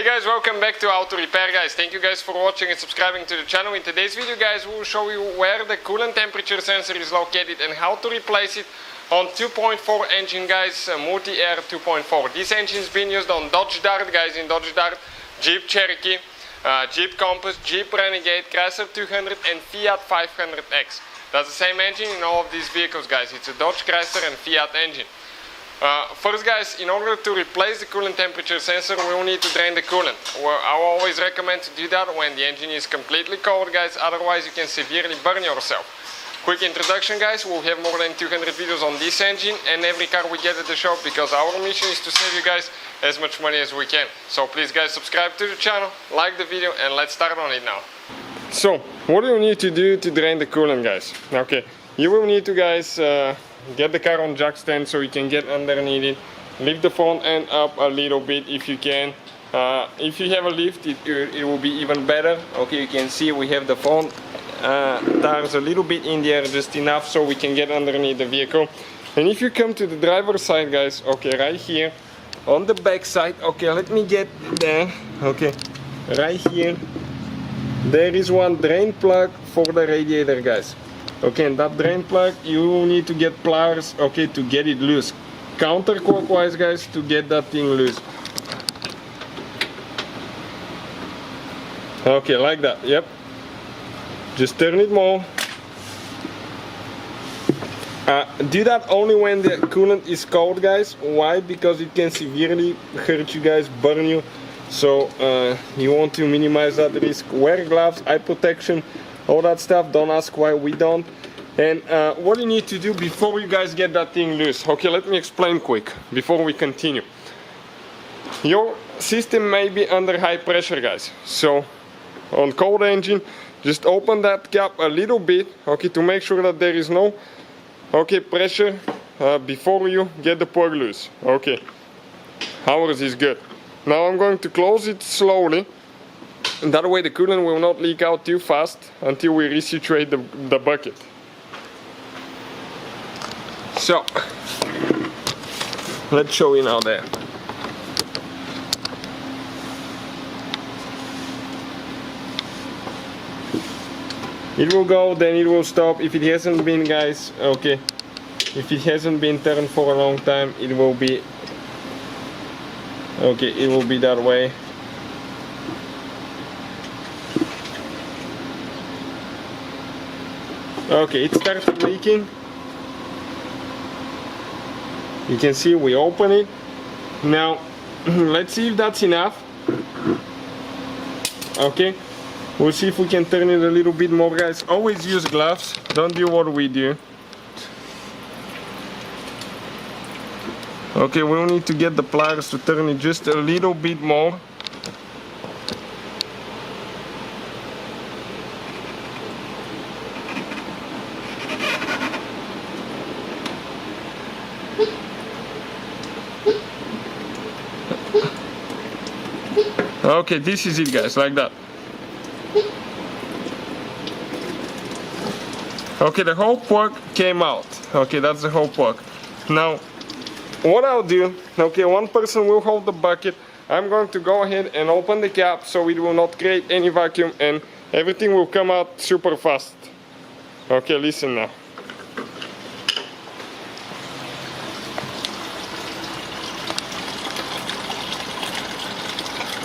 guys, welcome back to Auto Repair guys. Thank you guys for watching and subscribing to the channel. In today's video guys, we will show you where the coolant temperature sensor is located and how to replace it on 2.4 engine guys, Multiair 2.4. This engine is being used on Dodge Dart guys, in Dodge Dart, Jeep Cherokee, Jeep Compass, Jeep Renegade, Chrysler 200 and Fiat 500X. That's the same engine in all of these vehicles guys. It's a Dodge, Chrysler and Fiat engine. First guys, in order to replace the coolant temperature sensor, we will need to drain the coolant. Well, I always recommend to do that when the engine is completely cold guys, otherwise you can severely burn yourself. Quick introduction guys, we'll have more than 200 videos on this engine and every car we get at the shop, because our mission is to save you guys as much money as we can. So please guys, subscribe to the channel, like the video, and let's start on it now. So, what do you need to do to drain the coolant guys? Okay, you will need to guys get the car on jack stand so you can get underneath it. Lift the front end up a little bit if you can. If you have a lift, it will be even better. Okay, you can see we have the front tires a little bit in the air, just enough so we can get underneath the vehicle. And if you come to the driver's side guys, okay, right here on the back side, okay, let me get there. Okay, right here there is one drain plug for the radiator guys. Okay, and that drain plug, you need to get pliers, okay, to get it loose. Counterclockwise guys, to get that thing loose. Okay, like that, yep. Just turn it more. Do that only when the coolant is cold guys. Why? Because it can severely hurt you guys, burn you. So you want to minimize that risk. Wear gloves, eye protection, all that stuff. Don't ask why we don't. And what you need to do before you guys get that thing loose. Okay, let me explain quick before we continue. Your system may be under high pressure guys. So on cold engine, just open that cap a little bit, okay, to make sure that there is no pressure before you get the plug loose. Okay, ours is good. Now I'm going to close it slowly. And that way the coolant will not leak out too fast until we resituate the bucket. So, let's show you now there. It will go, then it will stop. If it hasn't been guys, okay, if it hasn't been turned for a long time, it will be, okay, it will be that way. Okay, it started leaking. You can see we open it. Now, let's see if that's enough. Okay, we'll see if we can turn it a little bit more guys. Always use gloves, don't do what we do. Okay, we'll need to get the pliers to turn it just a little bit more. Okay, this is it guys, like that. Okay, the whole plug came out. Okay, that's the whole plug. Now, what I'll do, okay, one person will hold the bucket. I'm going to go ahead and open the cap so it will not create any vacuum and everything will come out super fast. Okay, listen now.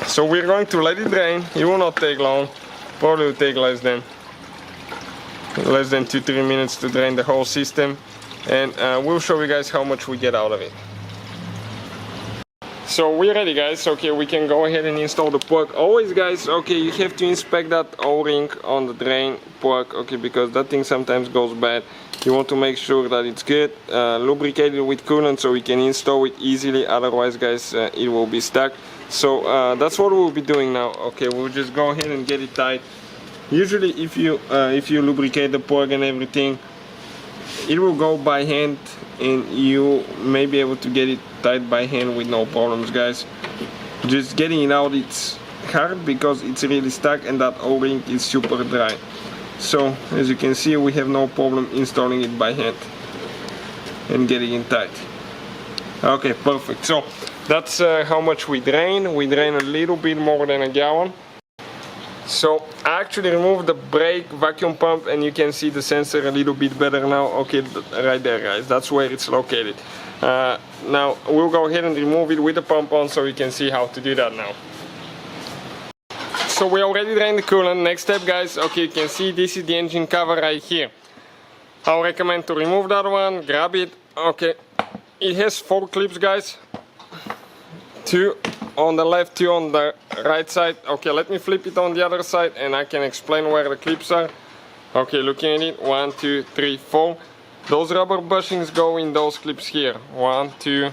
So we're going to let it drain. It will not take long. Probably will take less than 2-3 minutes to drain the whole system. And we'll show you guys how much we get out of it. So we're ready guys. Okay, we can go ahead and install the plug. Always guys, okay, you have to inspect that O-ring on the drain plug, okay, because that thing sometimes goes bad. You want to make sure that it's good, lubricated with coolant so we can install it easily, otherwise guys it will be stuck. So that's what we'll be doing now. Okay, we'll just go ahead and get it tight. Usually if you lubricate the plug and everything, it will go by hand and you may be able to get it tight by hand with no problems guys. Just getting it out, it's hard because it's really stuck and that O-ring is super dry. So as you can see, we have no problem installing it by hand and getting it tight. Okay, perfect. So that's how much we drain. We drain a little bit more than a gallon. So I actually removed the brake vacuum pump, and you can see the sensor a little bit better now. Okay, right there, guys, that's where it's located. Now we'll go ahead and remove it with the pump on, so you can see how to do that now. So we already drained the coolant. Next step, guys, okay, you can see this is the engine cover right here. I'll recommend to remove that one, grab it. Okay, it has 4 clips, guys. 2 on the left, 2 on the right side. Okay, let me flip it on the other side and I can explain where the clips are. Okay, looking at it, 1, 2, 3, 4. Those rubber bushings go in those clips here. 1, 2,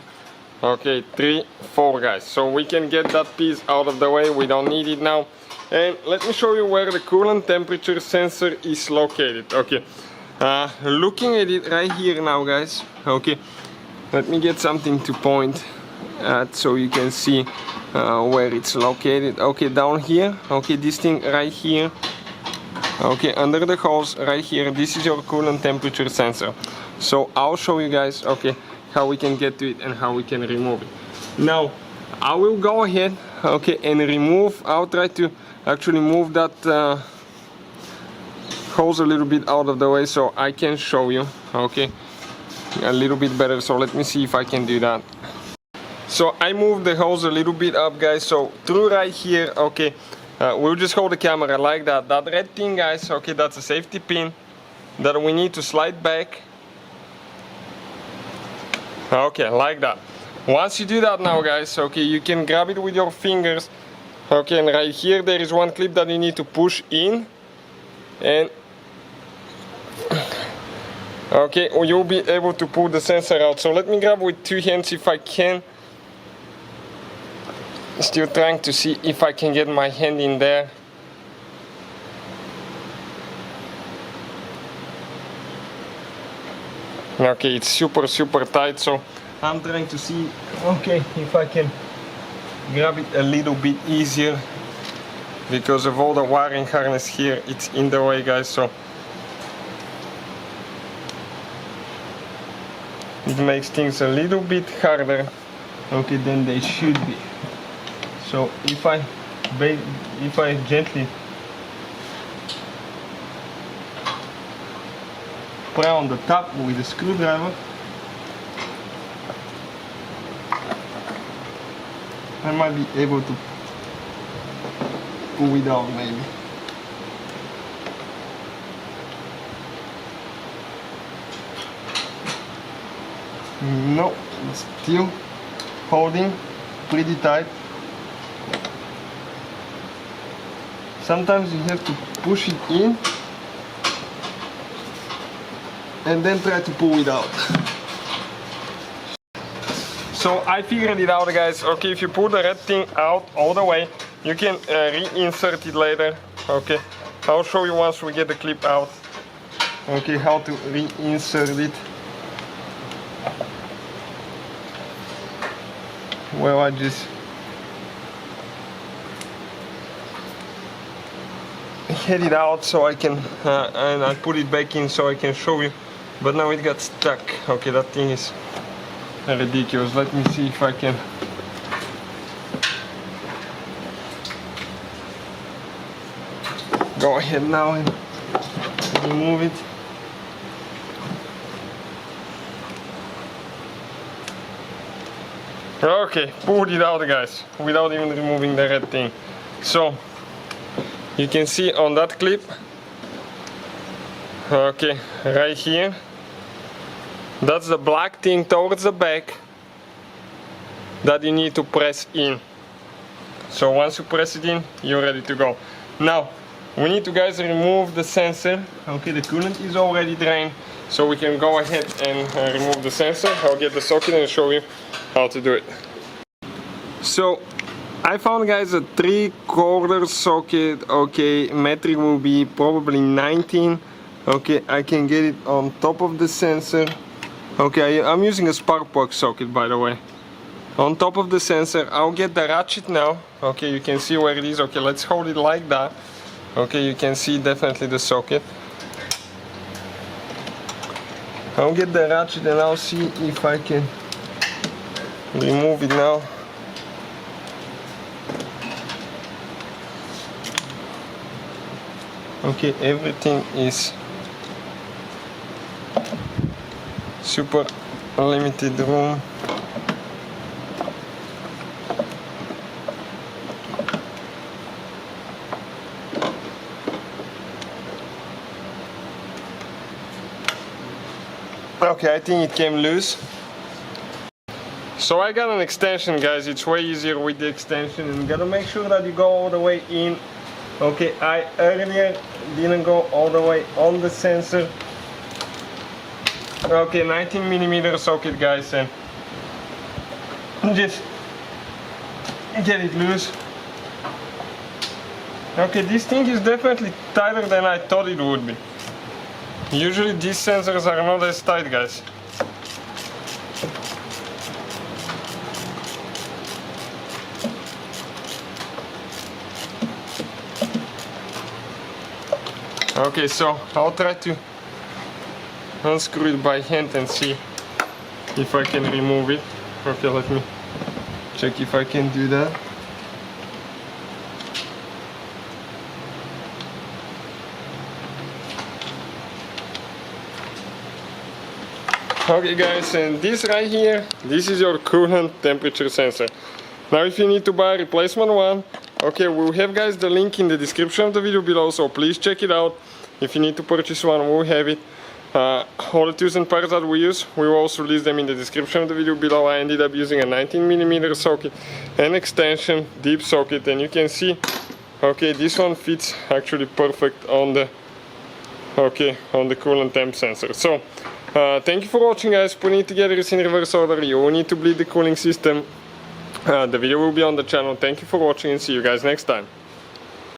okay, 3, 4, guys. So we can get that piece out of the way. We don't need it now. And let me show you where the coolant temperature sensor is located. Okay, looking at it right here now, guys. Okay, let me get something to point at so you can see where it's located. Okay, down here. Okay, this thing right here. Okay, under the hose right here, this is your coolant temperature sensor. So I'll show you guys, okay, how we can get to it and how we can remove it. Now I will go ahead, okay, and remove. I'll try to actually move that hose a little bit out of the way so I can show you, okay, a little bit better. So let me see if I can do that. So I moved the hose a little bit up, guys. So through right here, okay, we'll just hold the camera like that. That red thing, guys, okay, that's a safety pin that we need to slide back. Okay, like that. Once you do that now, guys, okay, you can grab it with your fingers. Okay, and right here there is one clip that you need to push in, and okay, you'll be able to pull the sensor out. So let me grab with 2 hands if I can. Still trying to see if I can get my hand in there. Okay, it's super tight, so I'm trying to see, okay, if I can grab it a little bit easier, because of all the wiring harness here, it's in the way, guys. So it makes things a little bit harder, okay, than they should be. So if I gently pry on the top with a screwdriver, I might be able to pull it out, maybe. No, it's still holding pretty tight. Sometimes you have to push it in and then try to pull it out. So I figured it out, guys. Okay, if you pull the red thing out all the way, you can reinsert it later. Okay, I'll show you once we get the clip out. Okay, how to reinsert it. Well, I just get it out so I can, and I put it back in so I can show you. But now it got stuck. Okay, that thing is ridiculous. Let me see if I can. Go ahead now and remove it. Okay, pulled it out, guys, without even removing the red thing. So you can see on that clip, okay, right here, that's the black thing towards the back that you need to press in. So once you press it in, you're ready to go. Now we need to, guys, remove the sensor. Okay, the coolant is already drained, so we can go ahead and remove the sensor. I'll get the socket and show you how to do it. So I found, guys, a 3/4 socket. Okay, metric will be probably 19. Okay, I can get it on top of the sensor. Okay, I'm using a spark plug socket, by the way. On top of the sensor, I'll get the ratchet now. Okay, you can see where it is. Okay, let's hold it like that. Okay, you can see definitely the socket. I'll get the ratchet and I'll see if I can remove it now. Okay, everything is super limited room. Okay, I think it came loose. So I got an extension, guys. It's way easier with the extension, and you gotta make sure that you go all the way in. Okay, I earlier didn't go all the way on the sensor. Okay, 19mm socket, guys, and just get it loose. Okay, this thing is definitely tighter than I thought it would be. Usually these sensors are not as tight, guys. Okay, so I'll try to unscrew it by hand and see if I can remove it. Okay, let me check if I can do that. Okay guys, and this right here, this is your coolant temperature sensor. Now if you need to buy a replacement one, okay, we'll have, guys, the link in the description of the video below, so please check it out. If you need to purchase one, we'll have it. All the tools and parts that we use, we will also list them in the description of the video below. I ended up using a 19mm socket, an extension, deep socket, and you can see, okay, this one fits actually perfect on the, okay, on the coolant temp sensor. So, thank you for watching, guys. Putting it together is in reverse order. You will need to bleed the cooling system. The video will be on the channel. Thank you for watching, and see you guys next time.